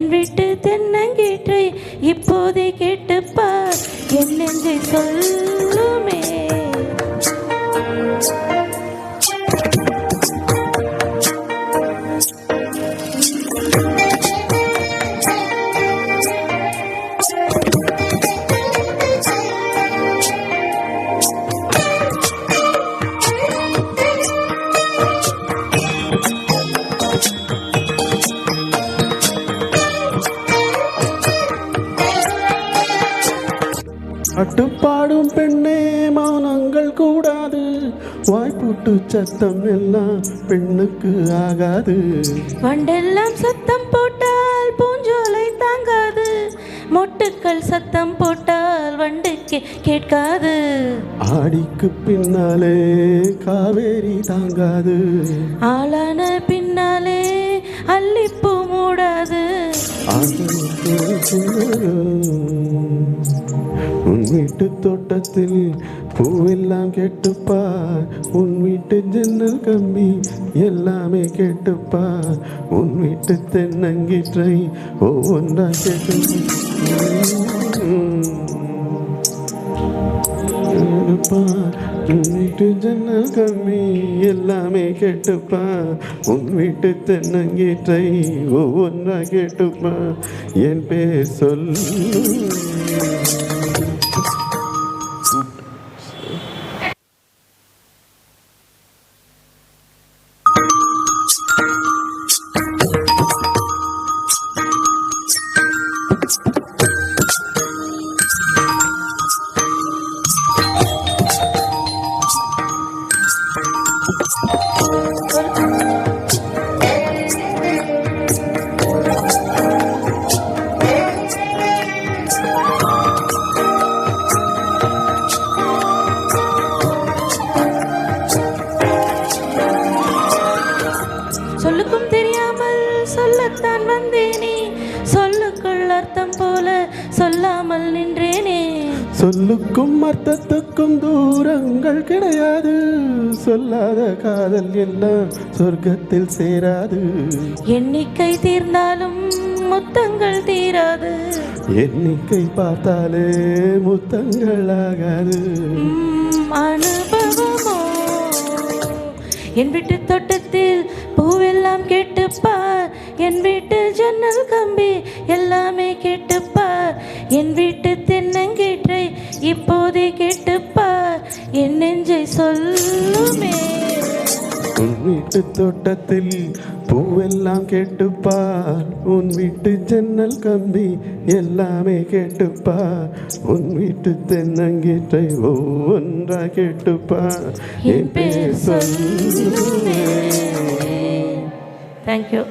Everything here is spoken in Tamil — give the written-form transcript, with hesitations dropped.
விட்டு தென்னங்கீற்றை இப்போதே கேட்டுப்பார் என் நெஞ்சை சொல்லுமே. அட்டுப்பாடும் பெண்ணே மௌனங்கள் கூடாது, வாய்ப்புட்டு சத்தம் எல்லாம் பெண்ணுக்கு ஆகாது. வண்டெல்லாம் சத்தம் போட்டால் பூஞ்சோலை தாங்காது, மொட்டுக்கள் சத்தம் போட்டால் வண்டுக்கு கேட்காது. ஆடிக்கு பின்னாலே காவேரி தாங்காது, ஆளான பின்னாலே அல்லிப்பூ மூடாது. உன் வீட்டு தோட்டத்தில் பூவெல்லாம் கேட்டுப்பார், உன் வீட்டு ஜன்னல் கம்பி எல்லாமே கேட்டுப்பார், உன் வீட்டு தென்னங்கீற்றை ஒவ்வொன்றா கேட்டுப்பார். உன் வீட்டு ஜன்னல் கம்பி எல்லாமே கேட்டுப்பார், உன் வீட்டு தென்னங்கீற்றை ஒவ்வொன்றா கேட்டுப்பார். என் பேர் சொல்லு. சொல்லுக்கும் தெரியாமல் சொல்லத்தான் வந்தேனே, சொல்லுக்குள் அர்த்தம் போல சொல்லாமல் நின்றேனே. சொல்லுக்கும் அர்த்தத்துக்கும் தூரங்கள் கிடையாது, சொல்லாத காதல் எல்லாம் சொர்க்கத்தில் சேராது. எண்ணிக்கை தீர்ந்தாலும் முத்தங்கள் தீராது, எண்ணிக்கை பார்த்தாலே முத்தங்கள் ஆகாது. அனுபவமோ என் வீட்டு தோட்டத்தில் பூவெல்லாம் கேட்டுப்பார், என் வீட்டு ஜன்னல் கம்பி எல்லாமே கேட்டுப்பார், என் வீட்டு தென்னங்கீற்றை இப்போதே கேட்டுப்பார், என் நெஞ்சை சொல்லுமே. உன் வீட்டு தோட்டத்தில் பூவெல்லாம் கேட்டுப்பார், உன் வீட்டு ஜன்னல் கம்பி எல்லாமே கேட்டுப்பார், உன் வீட்டு தென்னங்கீற்றை ஒவ்வொன்றா கேட்டுப்பார். என் பேர் சொல்லுமே. தேங்க்யூ.